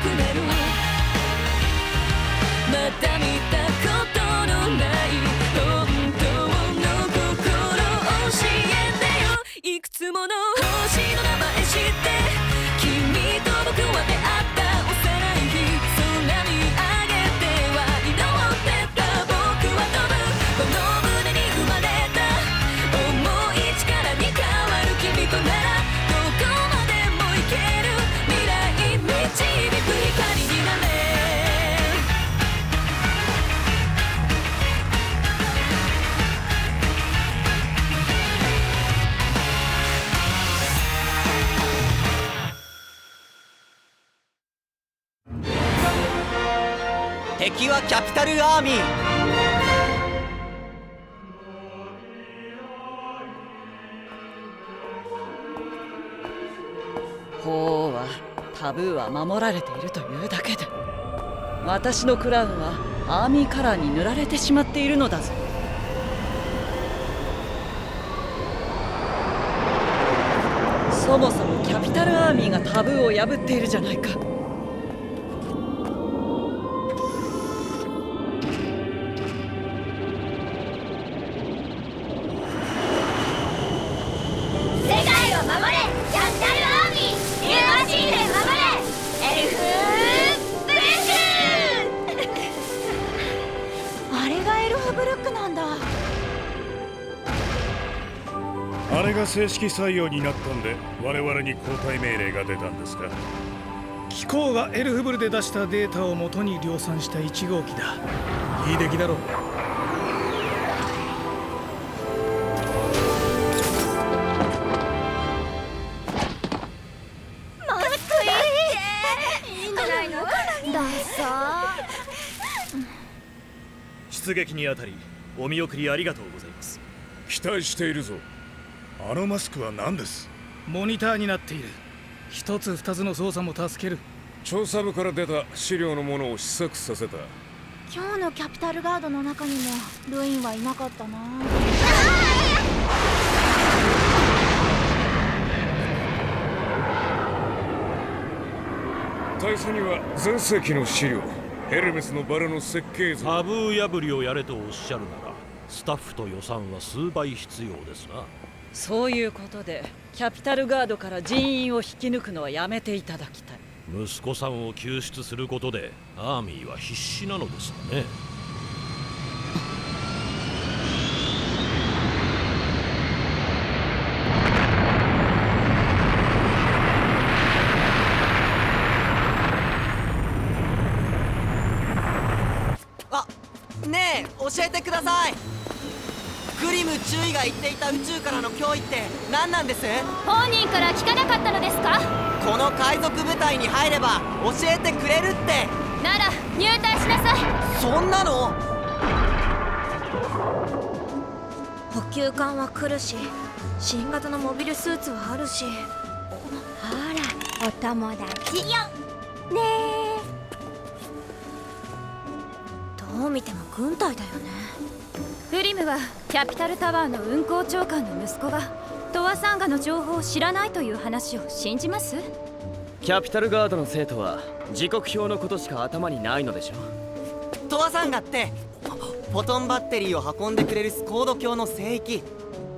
くなる。まだ見たことのない本当の心を教えてよ。いくつもの星の名前知って君と僕は出会った幼い日、空見上げては祈ってた。僕は飛ぶこの胸に生まれた重い力に変わる君とならどこまでも行ける。未来導く光になれ。敵はキャピタルアーミー。法はタブーは守られているというだけで私のクラウンはアーミーカラーに塗られてしまっているのだぞ。そもそもキャピタルアーミーがタブーを破っているじゃないか。あれが正式採用になったんで我々に交代命令が出たんですか。機構がエルフブルで出したデータを元に量産した1号機だ。いい出来だろう。出撃にあたりお見送りありがとうございます。期待しているぞ。あのマスクは何です？モニターになっている。一つ二つの操作も助ける。調査部から出た資料のものを試作させた。今日のキャピタルガードの中にもルインはいなかったな。大佐には前世紀の資料、ヘルメスのバラの設計図。タブー破りをやれとおっしゃるならスタッフと予算は数倍必要ですな。そういうことでキャピタルガードから人員を引き抜くのはやめていただきたい。息子さんを救出することでアーミーは必死なのですね。ねえ教えてください。グリム中尉が言っていた宇宙からの脅威って何なんです？本人から聞かなかったのですか？この海賊部隊に入れば教えてくれるって。なら入隊しなさい。そんなの？補給艦は来るし新型のモビルスーツはあるし、ほらお友達よねえ。どう見ても軍隊だよね。グリムはキャピタルタワーの運行長官の息子がトワサンガの情報を知らないという話を信じます？キャピタルガードの生徒は時刻表のことしか頭にないのでしょ。トワサンガってフォトンバッテリーを運んでくれるスコード卿の聖域、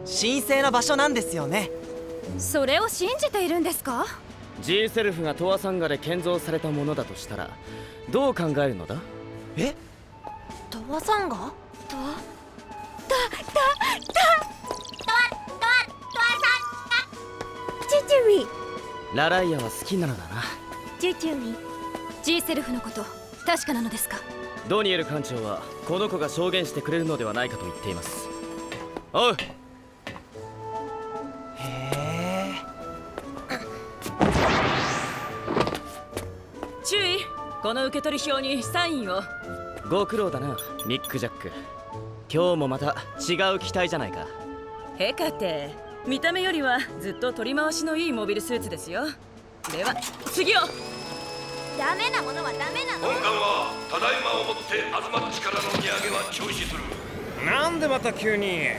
神聖な場所なんですよね。それを信じているんですか？ G セルフがトワサンガで建造されたものだとしたらどう考えるのだ？え？トワサンガ？ラライアは好きなのだな。G セルフのこと確かなのですか？ドニエル艦長はこの子が証言してくれるのではないかと言っています。おう。へえ。注意、この受け取り表にサインを。ご苦労だなミック・ジャック。今日もまた違う機体じゃないか。ヘカテ、見た目よりはずっと取り回しのいいモビルスーツですよ。では次を。ダメなものはダメなの。本艦はただいまをもってアズマッチからの荷上げは中止する。なんでまた急に？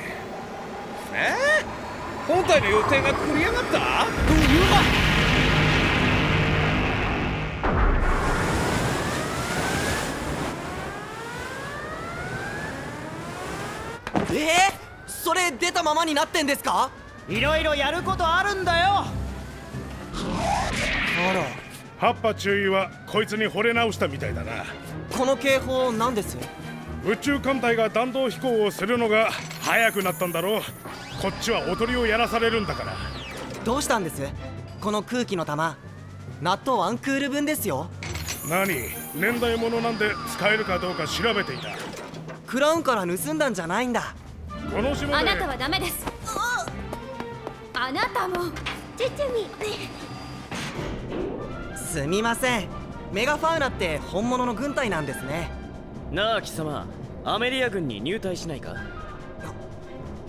本体の予定が繰り上がった？というそれ出たままになってんですか？いろいろやることあるんだよ。あら、ハッパ中尉はこいつに惚れ直したみたいだな。この警報何です？宇宙艦隊が弾道飛行をするのが早くなったんだろう。こっちはおとりをやらされるんだから。どうしたんです？この空気の玉、納豆ワンクール分ですよ。何、年代物なんで使えるかどうか調べていた。クラウンから盗んだんじゃないんだ。この島であなたはダメです。あなたもチュチュミ。すみません、メガファウナって本物の軍隊なんですね。なあ貴様、アメリア軍に入隊しないか？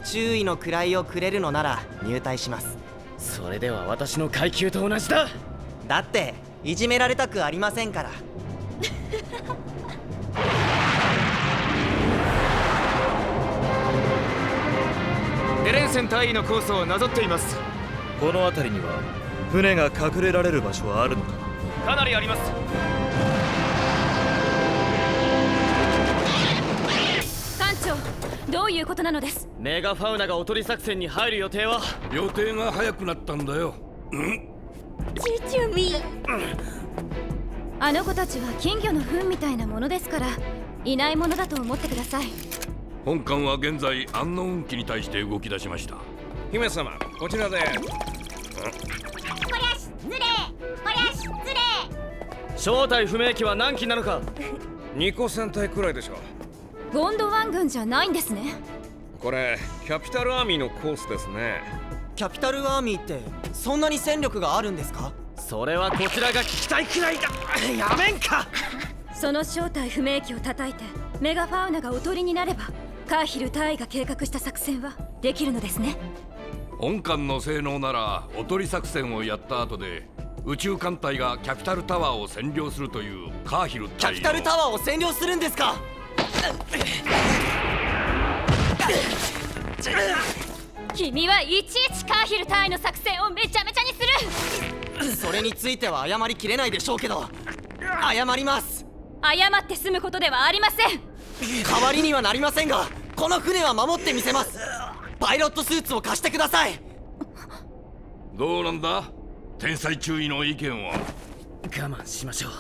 注意の位をくれるのなら入隊します。それでは私の階級と同じだ。だっていじめられたくありませんから。デレンセン大尉のコースをなぞっています。この辺りには船が隠れられる場所はあるのか？かなりあります。艦長、どういうことなのです？メガファウナがおとり作戦に入る予定は？予定が早くなったんだよ。チュチュミ。あの子たちは金魚の糞みたいなものですから、いないものだと思ってください。本艦は現在アンノウン機に対して動き出しました。姫様、こちらで。こりゃ失礼、こりゃ失礼。正体不明機は何機なのか2個3体くらいでしょう。ゴンドワン軍じゃないんですね。これキャピタルアーミーのコースですね。キャピタルアーミーってそんなに戦力があるんですか？それはこちらが聞きたいくらいだ。やめんか。その正体不明機を叩いてメガファウナがおとりになれば、カーヒル大尉が計画した作戦はできるのですね。本艦の性能ならおとり作戦をやった後で宇宙艦隊がキャピタルタワーを占領するというカーヒルキャピタルタワーを占領するんですか？君はいちいちカーヒル大尉の作戦をめちゃめちゃにする。それについては謝りきれないでしょうけど、謝ります。謝って済むことではありません。代わりにはなりませんが、この船は守ってみせます。パイロットスーツを貸してください。どうなんだ、天才注意の意見は。我慢しましょう。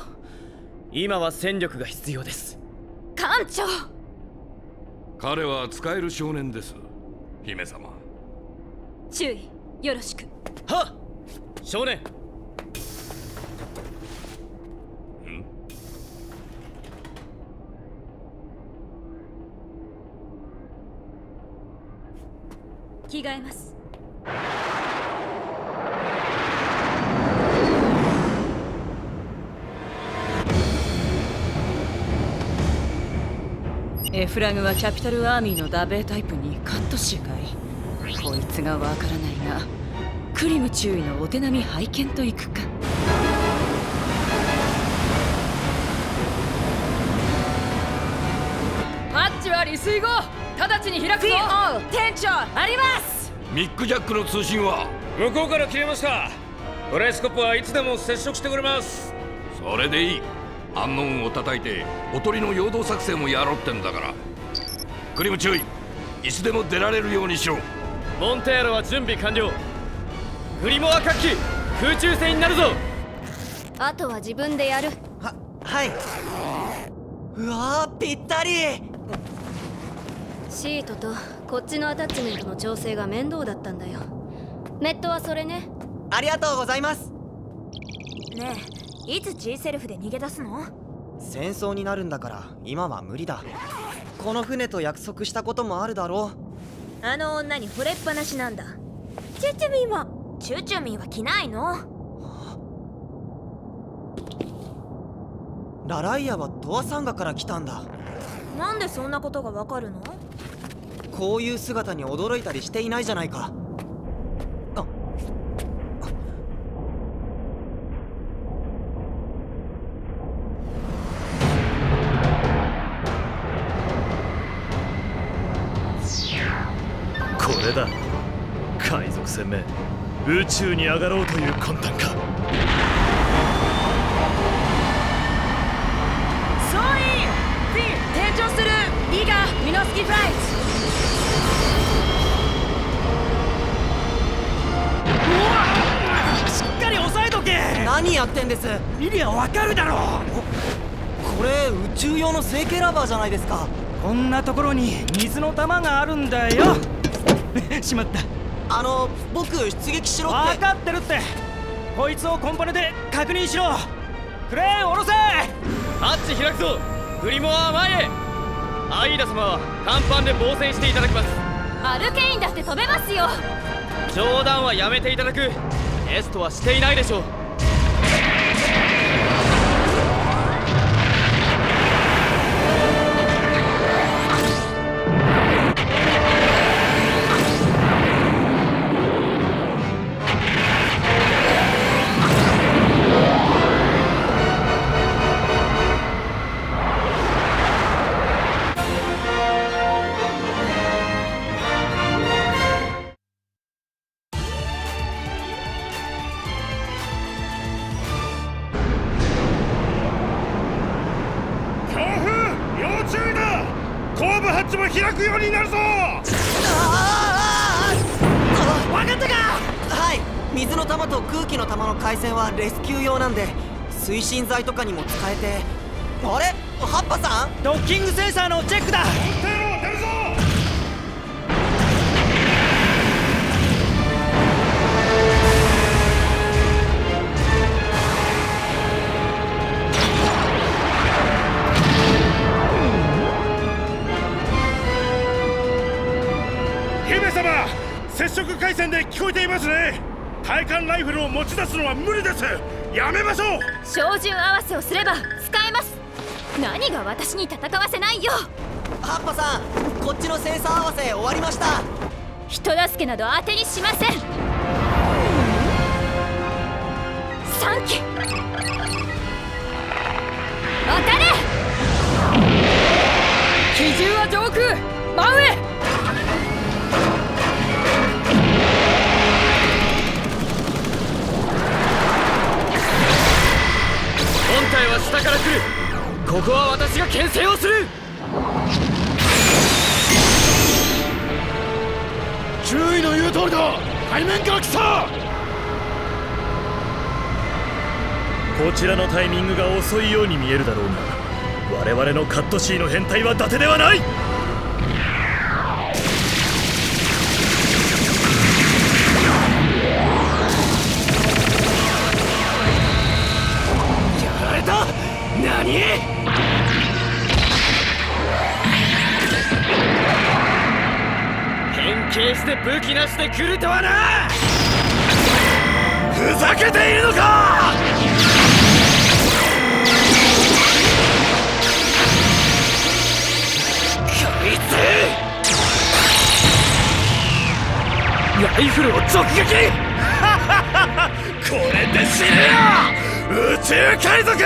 今は戦力が必要です。艦長、彼は使える少年です、姫様。注意よろしく。はっ、少年。着替えます。エフラグはキャピタルアーミーのダベータイプにカットシュかい。こいつがわからないが、クリム注意のお手並み拝見といくか。ハッチは離水後直ちに開くぞ。店長、あります。ミックジャックの通信は？向こうから切れました。フレスコップはいつでも接触してくれます。それでいい。アンノーンを叩いておとりの陽動作戦をやろうってんだから。クリム注意、いつでも出られるようにしろ。モンテーロは準備完了。グリモア各機空中戦になるぞ。あとは自分でやる。はい。うわー、ぴったり。シートとこっちのアタッチメントの調整が面倒だったんだよ。メットはそれね。ありがとうございます。ねえ、いつ G セルフで逃げ出すの？戦争になるんだから今は無理だ。この船と約束したこともあるだろう。あの女に惚れっぱなしなんだ。チュチュミンは着ないの？ラライアはトアサンガから来たんだ。なんでそんなことがわかるの？こういう姿に驚いたりしていないじゃないか。これだ、海賊船め、宇宙に上がろうという魂胆か。総員フィー転調するリーガーミノスキーフライト。何やってんです？見りゃわかるだろう。これ宇宙用の聖剣ラバーじゃないですか。こんなところに水の玉があるんだよ。しまった。僕出撃しろって。分かってるって。こいつをコンポネで確認しろ。クレーン下ろせ。ハッチ開くぞ。グリモアは前へ。アイーダ様は甲板で防戦していただきます。アルケインだって飛べますよ。冗談はやめていただく。テストはしていないでしょう。開くようになるぞ。分かったか。はい、水の玉と空気の玉の回線はレスキュー用なんで推進剤とかにも使えて。あれ、ハッパさん、ドッキングセンサーのチェックだ。出るぞ。接触回線で聞こえていますね。対艦ライフルを持ち出すのは無理です。やめましょう。照準合わせをすれば使えます。何が私に戦わせないよ。ハッパさん、こっちのセンサー合わせ終わりました。人助けなど当てにしません。3機当たれ。機銃は上空真上。本体は下から来る。ここは私が牽制をする。注意の言う通りだ。海面から来た。こちらのタイミングが遅いように見えるだろうが、我々のカットシーの変態は伊達ではない。何？変形して武器なしで来るとはな。ふざけているのか。こいつライフルを直撃。これで死ぬよ宇宙海賊。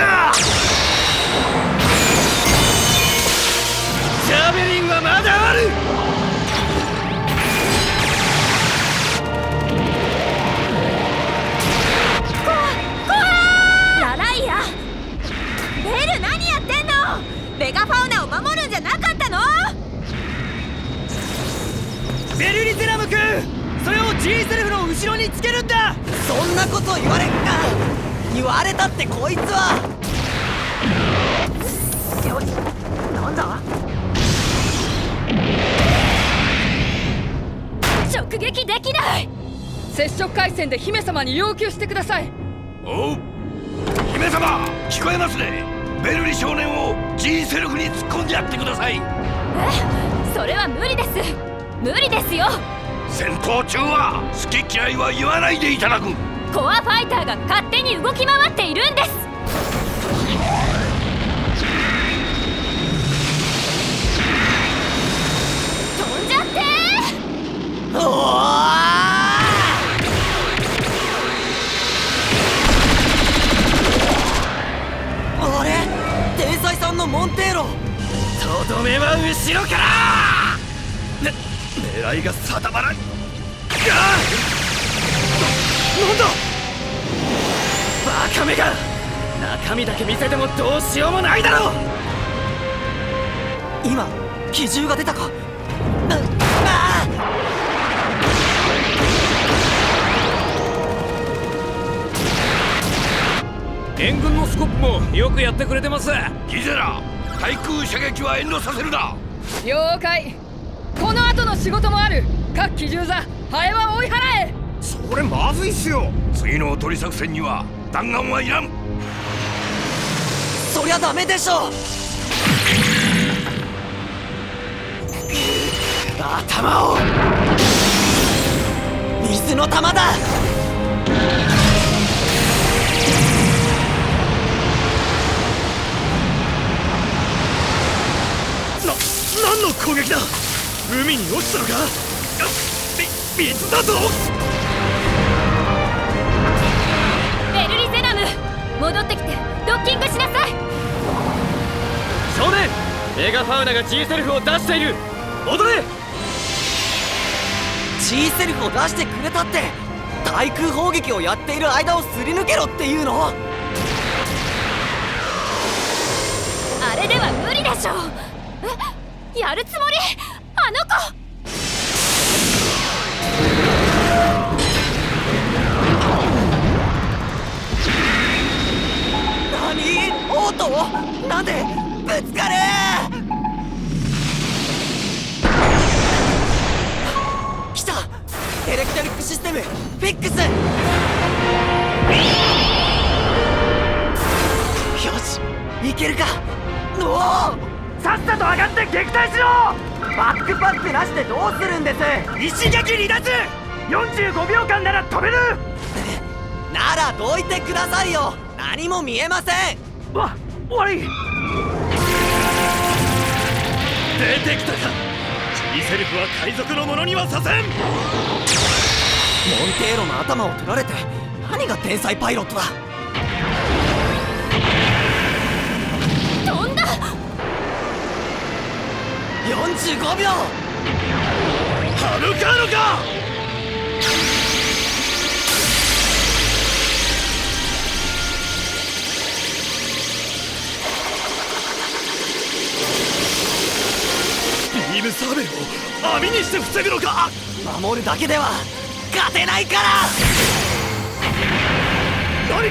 ジャベリンはまだある。ラライア、ベル何やってんの。ベガファウナを守るんじゃなかったの。ベルリゼラム君、それを G セルフの後ろにつけるんだ。そんなこと言われっか。言われたってこいつは。よし、なんだ。直撃できない。接触回線で姫様に要求してください。おう、姫様聞こえますね。ベルリ少年を G セルフに突っ込んでやってください。それは無理です。無理ですよ。戦闘中は好き嫌いは言わないでいただく。コアファイターが勝手に動き回っているんです。飛んじゃってー。おー。あれ、天才さんのモンテーロ。とどめは後ろから。狙いが定まらん。なんだバカめが。中身だけ見せてもどうしようもないだろう。今機銃が出たか。援軍のスコップもよくやってくれてます。ギゼラ、対空射撃は遠慮させるな。了解。この後の仕事もある。各機銃座ハエは追い払え。それまずいっすよ。次のおとり作戦には弾丸はいらん。そりゃダメでしょ。頭を。水の玉だ。何の攻撃だ。海に落ちたのか。水だぞ。ベルリゼナム、戻ってきてドッキングしなさい。少年、メガファウナが G セルフを出している。戻れ。 G セルフを出してくれたって、対空砲撃をやっている間をすり抜けろっていうの。あれでは無理でしょう。え、やるつもり？あの子。何？オート？なんで？ぶつかれ！来た！エレクトリックシステムフィックス。よし、いけるか。おお、さっさと上がって撃退しろ。バックパックなしでどうするんです？一撃離脱。45秒間なら飛べる。ならどいてくださいよ。何も見えません。悪い。出てきたか。G セルフは海賊のものにはさせん。モンテーロの頭を取られて何が天才パイロットだ。飛んだ。45秒。歯向かうのか。ビームサーベルを網にして防ぐのか。守るだけでは勝てないから。何？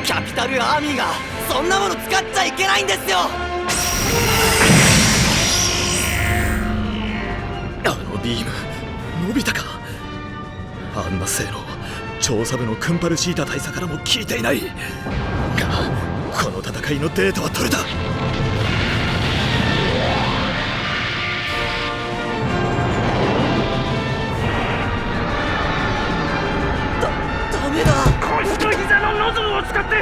キャピタルアーミーがそんなもの使っちゃいけないんですよ。あのビーム伸びたか。あんな性能調査部のクンパルシータ大佐からも聞いていないが、この戦いのデータは取れた。ダメだ。腰と膝のノズルを使って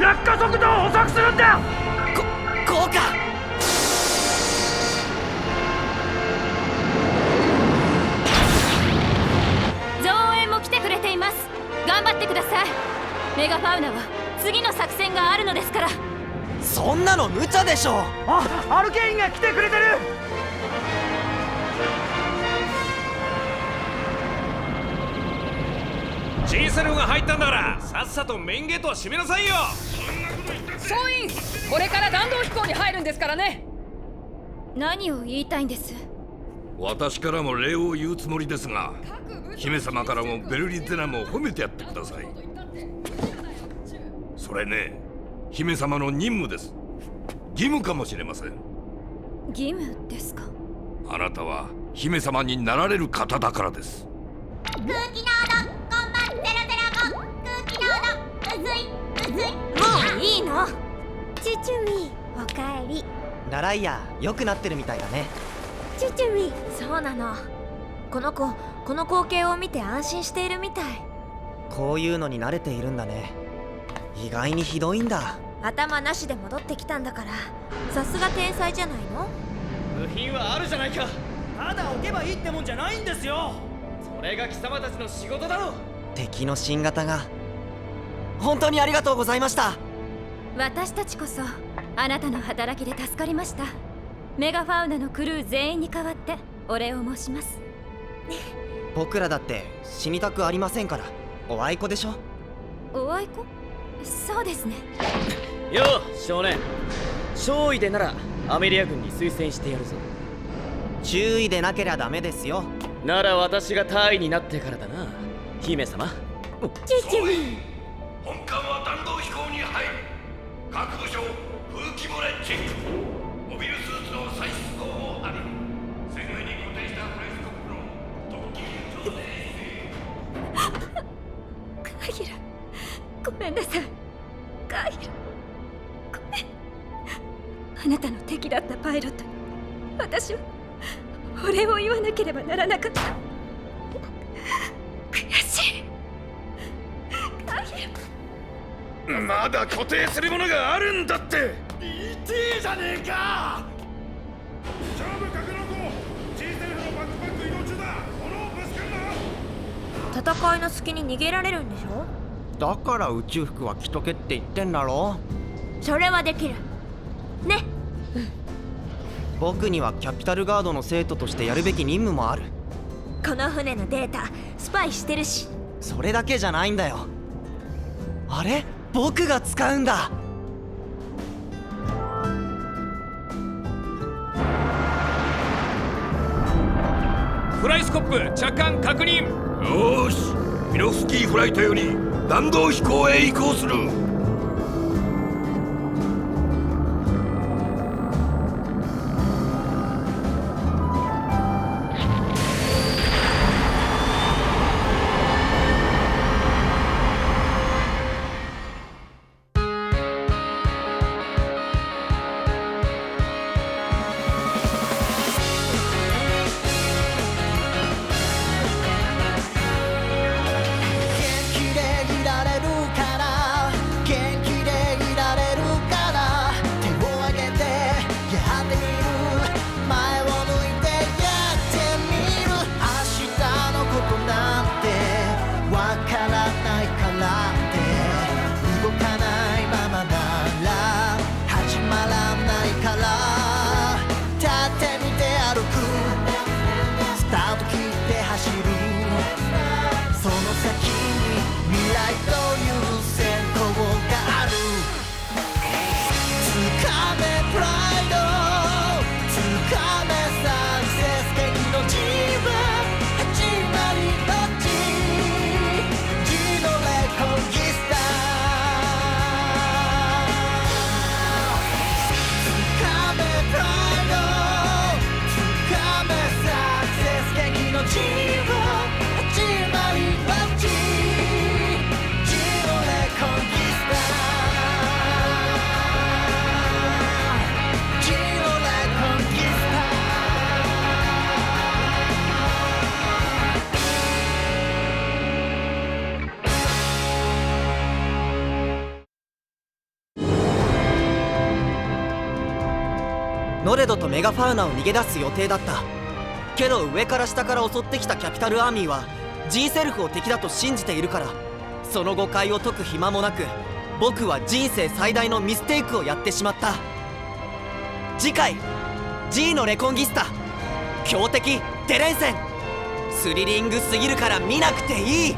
落下速度を遅くするんだ。こうか。増援も来てくれています。頑張ってください。メガファウナは次の作戦があるのですから。そんなの無茶でしょ。アルケインが来てくれてる。G セルフが入ったんだからさっさとメインゲートは閉めなさいよ。総員、これから弾道飛行に入るんですからね。何を言いたいんです？私からも礼を言うつもりですが、姫様からもベルリゼナムを褒めてやってください。それね、姫様の任務です。義務かもしれません。義務ですか？あなたは姫様になられる方だからです。空気濃度コンマ005。空気濃度薄い薄い。もういいの。チュチュミおかえり。ナライヤ良くなってるみたいだね。チュチュミ、そうなの。この子この光景を見て安心しているみたい。こういうのに慣れているんだね。意外にひどいんだ。頭なしで戻ってきたんだから、さすが天才じゃないの。部品はあるじゃないか。ただ置けばいいってもんじゃないんですよ。それが貴様たちの仕事だろ。敵の新型が。本当にありがとうございました。私たちこそあなたの働きで助かりました。メガファウナのクルー全員に代わってお礼を申します。僕らだって死にたくありませんから。おあいこでしょ。おあいこ？そうですね。よう少年、少尉でならアメリア軍に推薦してやるぞ。注意でなけりゃダメですよ。なら私が大尉になってからだな、姫様。チュチュミ。本艦は弾道飛行に入る。各部署風紀漏れチェック。モビルスーツの再出動もあり、船外に固定したフライスコップの突起調整。カイラ、ごめんなさい。カイラ、ごめん。あなたの敵だったパイロットに私はお礼を言わなければならなかった。悔しい。カイラ、まだ固定するものがあるんだって。言ってえじゃねえか。勝負格納庫 G セルフのバックパック移動中だ。物をぶつけるな。戦いの隙に逃げられるんでしょ。だから宇宙服は着とけって言ってんだろ。それはできるね。僕にはキャピタルガードの生徒としてやるべき任務もある。この船のデータスパイしてるし。それだけじゃないんだよ。あれ、僕が使うんだ。フライスコップ着艦確認。よーし、ミノフスキーフライトより弾道飛行へ移行する。ノレドとメガファウナを逃げ出す予定だった。けど上から下から襲ってきたキャピタルアーミーは G セルフを敵だと信じているから、その誤解を解く暇もなく僕は人生最大のミステイクをやってしまった。次回 G のレコンギスタ、強敵テレンセン。スリリングすぎるから見なくていい。